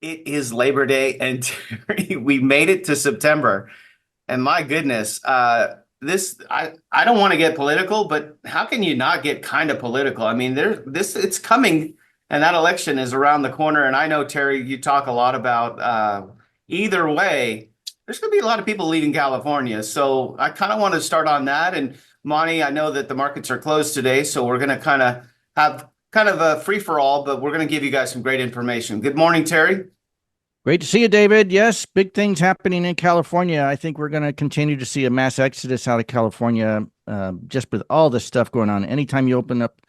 It is Labor Day, and we made it to September. And my goodness, I don't want to get political, but how can you not get kind of political? I mean, it's coming, and that election is around the corner. And I know, Terry, you talk a lot about either way. There's going to be a lot of people leaving California, so I kind of want to start on that. And Monty, I know that the markets are closed today, so we're going to kind of have kind of a free for all, but we're going to give you guys some great information. Good morning, Terry. Great to see you, David. Yes, big things happening in California. I think we're going to continue to see a mass exodus out of California, just with all this stuff going on. Anytime you open up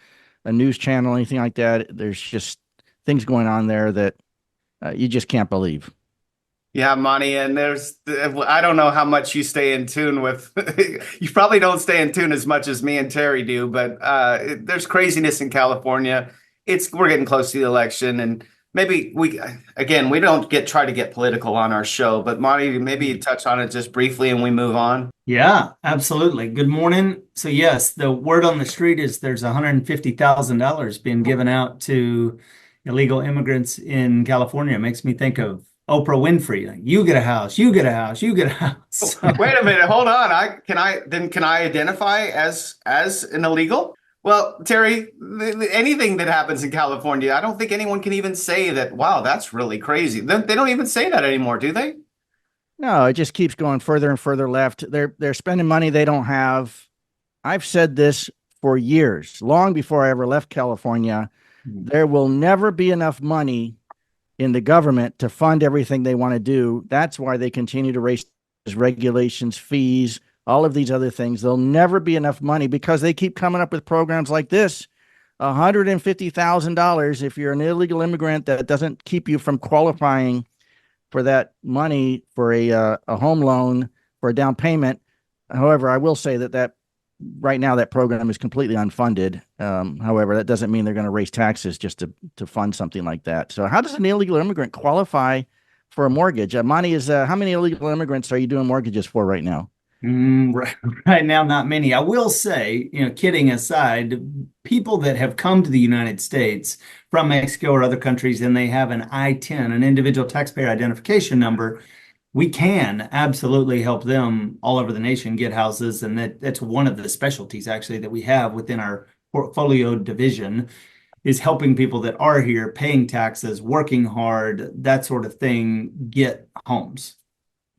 a news channel, anything like that, there's just things going on there that you just can't believe. Yeah, Monty, and I don't know how much you stay in tune with. You probably don't stay in tune as much as me and Terry do, but there's craziness in California. We're getting close to the election, and maybe we don't try to get political on our show, but Monty, maybe you touch on it just briefly and we move on. Yeah, absolutely. Good morning. So yes, the word on the street is there's $150,000 being given out to illegal immigrants in California. It makes me think of Oprah Winfrey. Like, you get a house, you get a house, you get a house. Wait a minute, hold on. Can I identify as an illegal? Well, Terry, anything that happens in California, I don't think anyone can even say that, wow, that's really crazy. They don't even say that anymore, do they? No, it just keeps going further and further left. They're spending money they don't have. I've said this for years, long before I ever left California. There will never be enough money in the government to fund everything they want to do. That's why they continue to raise regulations, fees, all of these other things. There'll never be enough money because they keep coming up with programs like this. $150,000 if you're an illegal immigrant that doesn't keep you from qualifying for that money for a home loan for a down payment. However, I will say that right now that program is completely unfunded. However, that doesn't mean they're going to raise taxes just to fund something like that. So how does an illegal immigrant qualify for a mortgage? Monty, how many illegal immigrants are you doing mortgages for right now? Right now, not many. I will say, kidding aside, people that have come to the United States from Mexico or other countries and they have an I-10, an individual taxpayer identification number, we can absolutely help them all over the nation get houses. And that's one of the specialties actually that we have within our portfolio division is helping people that are here paying taxes, working hard, that sort of thing, get homes.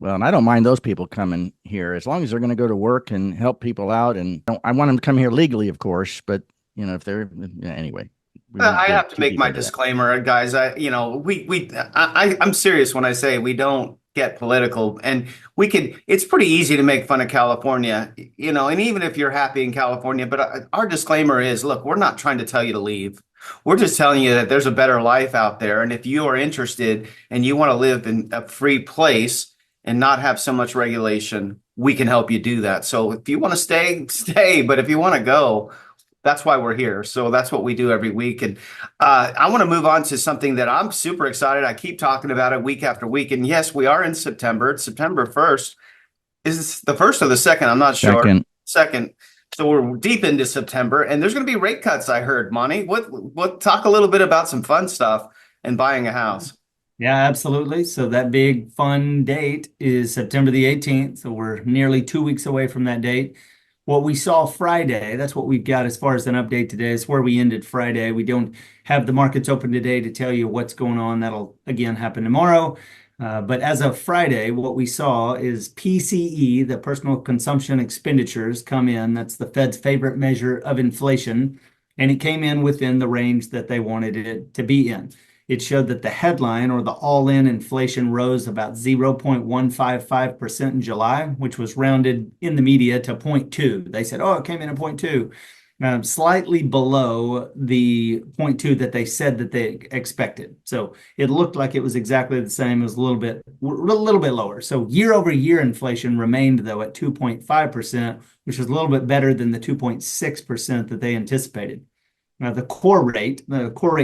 Well, and I don't mind those people coming here as long as they're going to go to work and help people out. And I want them to come here legally, of course. But if they're anyway, I have to make my disclaimer, guys. I'm serious when I say we don't get political, and it's pretty easy to make fun of California, and even if you're happy in California, but our disclaimer is, look, we're not trying to tell you to leave. We're just telling you that there's a better life out there. And if you are interested and you want to live in a free place and not have so much regulation, we can help you do that. So if you want to stay, stay. But if you want to go, that's why we're here. So that's what we do every week. And I want to move on to something that I'm super excited. I keep talking about it week after week. And yes, we are in September. It's September 1st. Is this the first or the second? I'm not sure. Second. So we're deep into September, and there's going to be rate cuts, I heard, Monty. What talk a little bit about some fun stuff and buying a house. Yeah, absolutely. So that big fun date is September the 18th. So we're nearly 2 weeks away from that date. What we saw Friday, that's what we've got as far as an update today. Is where we ended Friday. We don't have the markets open today to tell you what's going on. That'll again happen tomorrow. But as of Friday, what we saw is PCE, the personal consumption expenditures, come in. That's the Fed's favorite measure of inflation. And it came in within the range that they wanted it to be in. It showed that the headline or the all-in inflation rose about 0.155% in July, which was rounded in the media to zero point 0.2. They said, oh, it came in at 0.2. Slightly below the 0.2 that they said that they expected. So it looked like it was exactly the same. It was a little bit lower. So year over year inflation remained, though, at 2.5%, which is a little bit better than the 2.6% that they anticipated. Now, the core rate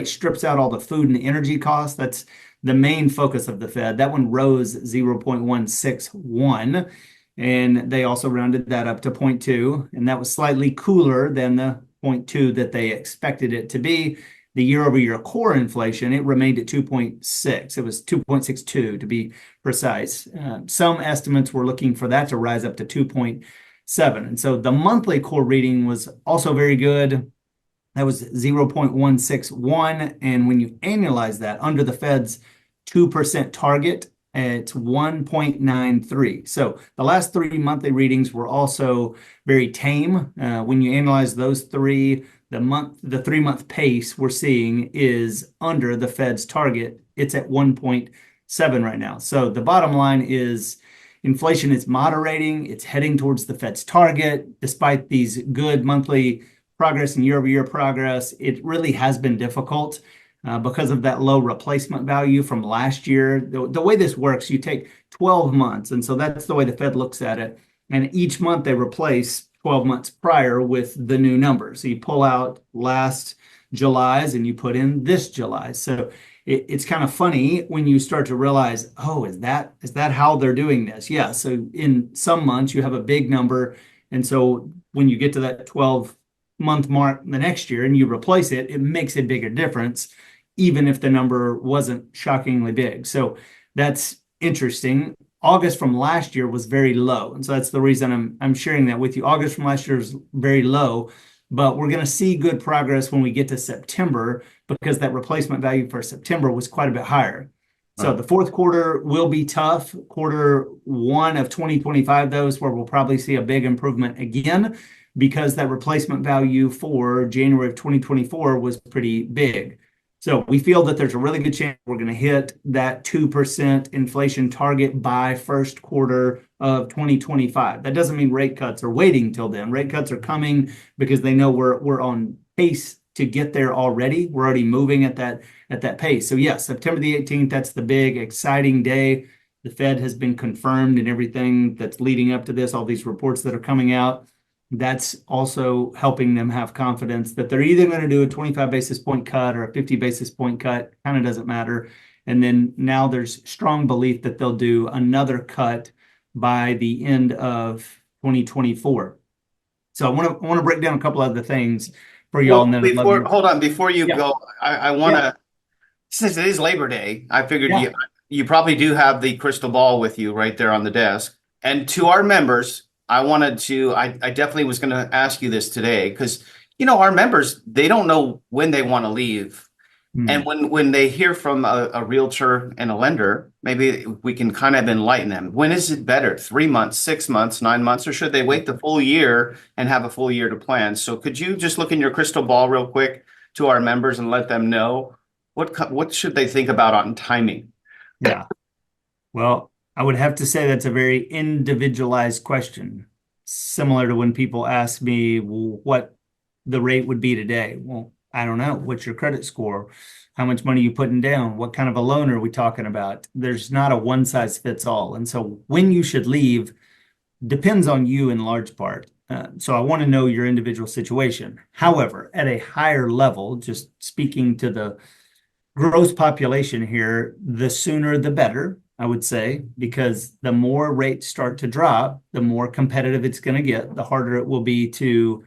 strips out all the food and energy costs. That's the main focus of the Fed. That one rose 0.161. And they also rounded that up to 0.2, and that was slightly cooler than the 0.2 that they expected it to be. the year-over-year core inflation, it remained at 2.6. It was 2.62 to be precise. Some estimates were looking for that to rise up to 2.7. And so the monthly core reading was also very good. That was 0.161. And when you annualize that under the Fed's 2% target, it's 1.93. So the last 3 monthly readings were also very tame. When you analyze those three, the 3 month pace we're seeing is under the Fed's target. It's at 1.7 right now. So the bottom line is inflation is moderating. It's heading towards the Fed's target. Despite these good monthly progress and year-over-year progress, it really has been difficult because of that low replacement value from last year. The way this works, you take 12 months, and so that's the way the Fed looks at it. And each month they replace 12 months prior with the new number. So you pull out last July's and you put in this July. So it's kind of funny when you start to realize, oh, is that how they're doing this? Yeah. So in some months you have a big number, and so when you get to that 12-month mark the next year and you replace it, it makes a bigger difference, even if the number wasn't shockingly big. So that's interesting. August from last year was very low. And so that's the reason I'm sharing that with you. August from last year was very low, but we're going to see good progress when we get to September because that replacement value for September was quite a bit higher. So the fourth quarter will be tough. Quarter one of 2025, though, is where we'll probably see a big improvement again because that replacement value for January of 2024 was pretty big. So we feel that there's a really good chance we're going to hit that 2% inflation target by first quarter of 2025. That doesn't mean rate cuts are waiting till then. Rate cuts are coming because they know we're on pace to get there already. We're already moving at that pace. So yes, September the 18th, that's the big exciting day. The Fed has been confirmed in everything that's leading up to this, all these reports that are coming out. That's also helping them have confidence that they're either going to do a 25 basis point cut or a 50 basis point cut, kind of doesn't matter. And then now there's strong belief that they'll do another cut by the end of 2024. So I want to break down a couple other things for y'all. Well, And then hold on, before you Yeah. go, I want to, Yeah. since it is Labor Day, I figured Yeah. you probably do have the crystal ball with you right there on the desk. And to our members, I definitely was going to ask you this today because, our members, they don't know when they want to leave. And when they hear from a realtor and a lender, maybe we can kind of enlighten them. When is it better? 3 months, 6 months, 9 months, or should they wait the full year and have a full year to plan? So could you just look in your crystal ball real quick to our members and let them know what should they think about on timing? Yeah. Well, I would have to say that's a very individualized question, similar to when people ask me what the rate would be today. Well, I don't know. What's your credit score? How much money are you putting down? What kind of a loan are we talking about? There's not a one size fits all. And so when you should leave depends on you in large part. So I want to know your individual situation. However, at a higher level, just speaking to the gross population here, the sooner the better, I would say, because the more rates start to drop, the more competitive it's going to get, the harder it will be to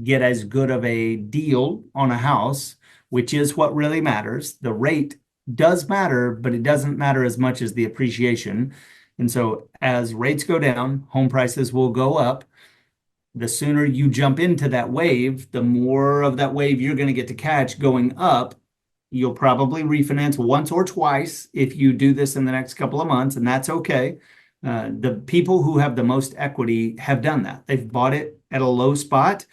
get as good of a deal on a house, which is what really matters. The rate does matter, but it doesn't matter as much as the appreciation. And so as rates go down, home prices will go up. The sooner you jump into that wave, the more of that wave you're going to get to catch going up. You'll probably refinance once or twice if you do this in the next couple of months, and that's okay. The people who have the most equity have done that. They've bought it at a low spot,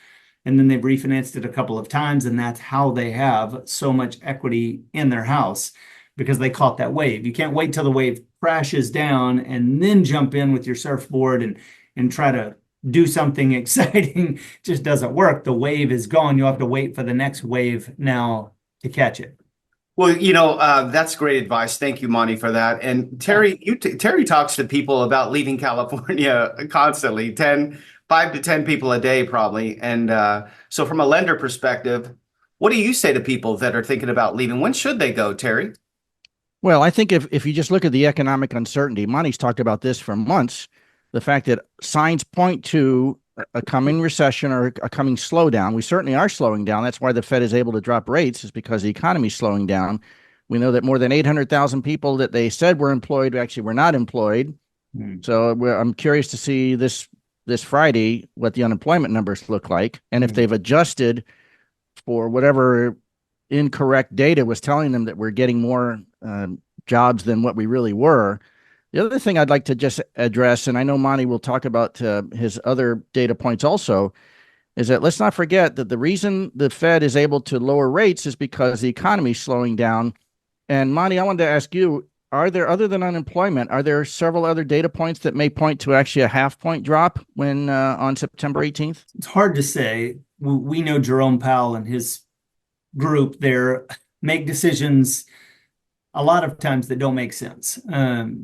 and then they've refinanced it a couple of times, and that's how they have so much equity in their house because they caught that wave. You can't wait till the wave crashes down and then jump in with your surfboard and try to do something exciting. It just doesn't work. The wave is gone. You'll have to wait for the next wave now to catch it. Well, that's great advice. Thank you, Monty, for that. And Terry, Terry talks to people about leaving California constantly, 5 to 10 people a day, probably. And so from a lender perspective, what do you say to people that are thinking about leaving? When should they go, Terry? Well, I think if you just look at the economic uncertainty, Monty's talked about this for months, the fact that signs point to a coming recession or a coming slowdown. We certainly are slowing down. That's why the Fed is able to drop rates, is because the economy is slowing down. We know that more than 800,000 people that they said were employed actually were not employed. So I'm curious to see this Friday what the unemployment numbers look like, and if they've adjusted for whatever incorrect data was telling them that we're getting more jobs than what we really were. The other thing I'd like to just address, and I know Monty will talk about his other data points also, is that let's not forget that the reason the Fed is able to lower rates is because the economy is slowing down. And Monty, I wanted to ask you, are there, other than unemployment, are there several other data points that may point to actually a half-point drop when on September 18th? It's hard to say. We know Jerome Powell and his group there make decisions a lot of times that don't make sense.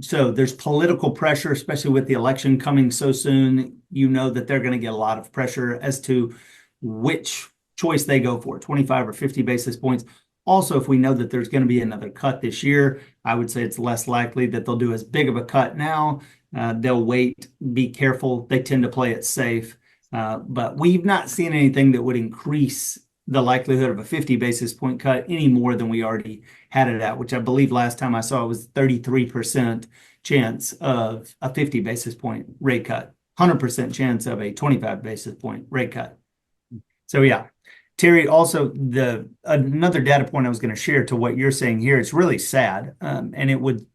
So there's political pressure, especially with the election coming so soon. You know that they're going to get a lot of pressure as to which choice they go for, 25 or 50 basis points. Also, if we know that there's going to be another cut this year, I would say it's less likely that they'll do as big of a cut now. They'll wait, be careful. They tend to play it safe. But we've not seen anything that would increase the likelihood of a 50 basis point cut any more than we already had it at, which I believe last time I saw it was 33% chance of a 50 basis point rate cut, 100% chance of a 25 basis point rate cut. So yeah, Terry, also another data point I was going to share to what you're saying here, it's really sad, and it would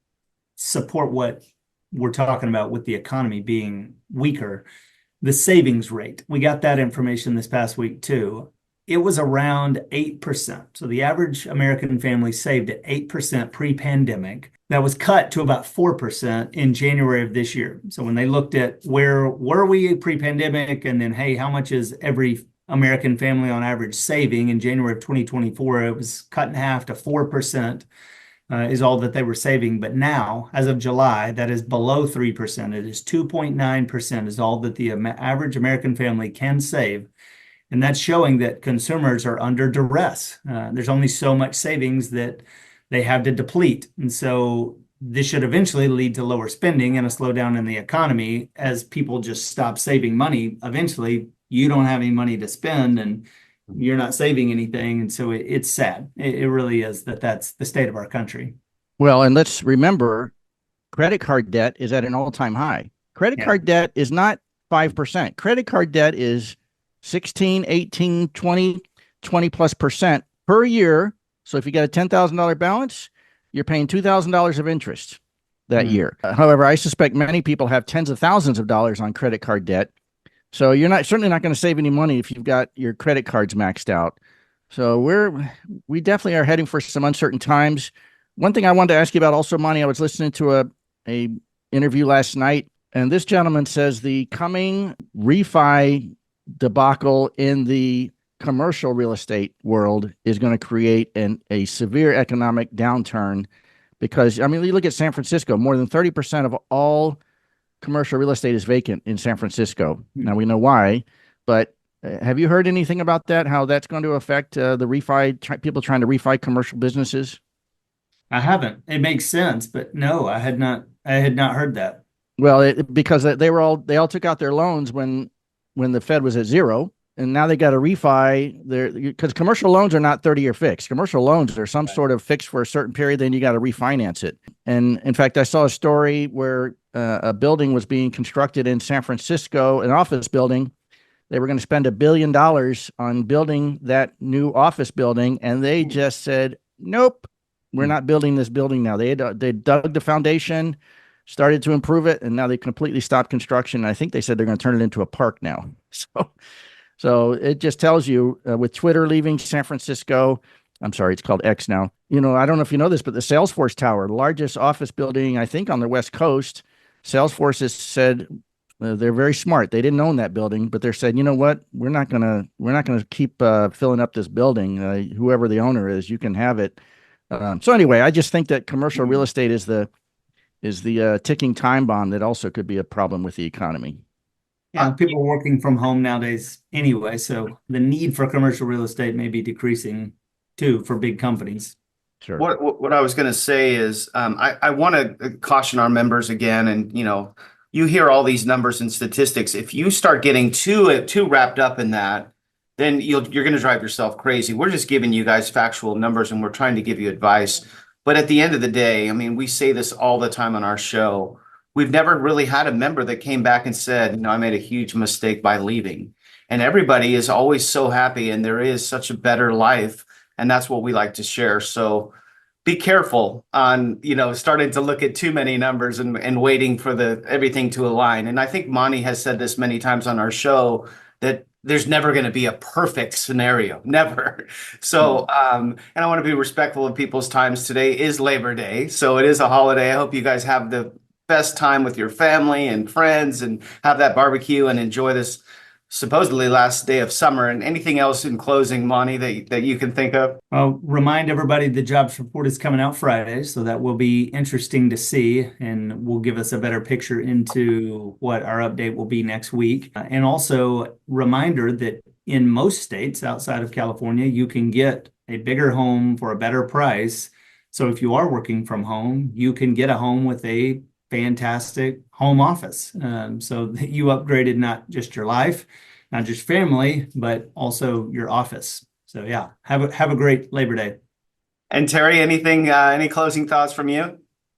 support what we're talking about with the economy being weaker. The savings rate, we got that information this past week too. It was around 8%. So the average American family saved at 8% pre-pandemic. That was cut to about 4% in January of this year. So when they looked at where were we pre-pandemic, and then, hey, how much is every American family on average saving in January of 2024, it was cut in half to 4%. Is all that they were saving. But now, as of July, that is below 3%. It is 2.9% is all that the average American family can save. And that's showing that consumers are under duress. There's only so much savings that they have to deplete. And so this should eventually lead to lower spending and a slowdown in the economy as people just stop saving money. Eventually, you don't have any money to spend and you're not saving anything. And so it's sad. It really is that's the state of our country. Well, and let's remember, credit card debt is at an all-time high. Credit card debt is not 5%. Credit card debt is 16, 18, 20 plus percent per year. So if you got a $10,000 balance, you're paying $2,000 of interest that year. However, I suspect many people have tens of thousands of dollars on credit card debt. So you're certainly not going to save any money if you've got your credit cards maxed out. So we definitely are heading for some uncertain times. One thing I wanted to ask you about also, Monty, I was listening to a interview last night, and this gentleman says the coming refi debacle in the commercial real estate world is going to create a severe economic downturn because, I mean, you look at San Francisco, more than 30% of all commercial real estate is vacant in San Francisco. Now we know why, but have you heard anything about that? How that's going to affect the people trying to refi commercial businesses? I haven't. It makes sense, but no, I had not heard that. Well, because they all took out their loans when the Fed was at zero, and now they got to refi because commercial loans are not 30-year fixed. Commercial loans are some sort of fixed for a certain period, then you got to refinance it. And in fact, I saw a story where a building was being constructed in San Francisco, an office building. They were going to spend $1 billion on building that new office building, and they just said, nope, we're not building this building now. They dug the foundation, started to improve it, and now they completely stopped construction. I think they said they're going to turn it into a park now. So it just tells you with Twitter leaving San Francisco, I'm sorry, it's called X now. You know, I don't know if you know this, but the Salesforce Tower, the largest office building, I think, on the West Coast, Salesforce has said they're very smart. They didn't own that building, but they're saying, you know what, we're not gonna keep filling up this building. Whoever the owner is, you can have it. So anyway, I just think that commercial real estate is the ticking time bomb that also could be a problem with the economy. Yeah, people are working from home nowadays anyway, so the need for commercial real estate may be decreasing too for big companies. Sure. What I was going to say is I want to caution our members again, and you hear all these numbers and statistics. If you start getting too wrapped up in that, then you're going to drive yourself crazy. We're just giving you guys factual numbers and we're trying to give you advice. But at the end of the day, I mean, we say this all the time on our show. We've never really had a member that came back and said, I made a huge mistake by leaving. And everybody is always so happy and there is such a better life. And that's what we like to share. So be careful on, starting to look at too many numbers and waiting for everything to align. And I think Monty has said this many times on our show that there's never going to be a perfect scenario, never. So, and I want to be respectful of people's times. Today is Labor Day, so it is a holiday. I hope you guys have the best time with your family and friends and have that barbecue and enjoy this supposedly last day of summer. And anything else in closing, Monty, that you can think of? I'll remind everybody the jobs report is coming out Friday, so that will be interesting to see and will give us a better picture into what our update will be next week. And also, reminder that in most states outside of California, you can get a bigger home for a better price. So if you are working from home, you can get a home with a fantastic home office, so that you upgraded not just your life, not just family, but also your office. So yeah, have a great Labor Day. And Terry, any closing thoughts from you?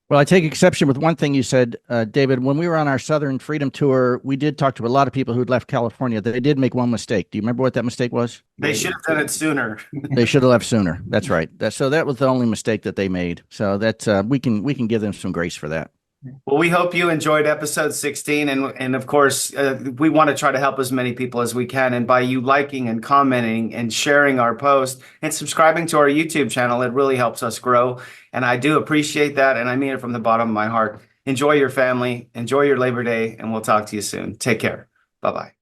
Well, I take exception with one thing you said, David. When we were on our Southern Freedom Tour, we did talk to a lot of people who'd left California. They did make one mistake. Do you remember what that mistake was? They should have done it sooner. They should have left sooner. That's right. So that was the only mistake that they made. So that's we can give them some grace for that. Well, we hope you enjoyed episode 16. And of course, we want to try to help as many people as we can. And by you liking and commenting and sharing our post and subscribing to our YouTube channel, it really helps us grow. And I do appreciate that. And I mean it from the bottom of my heart. Enjoy your family, enjoy your Labor Day, and we'll talk to you soon. Take care. Bye-bye.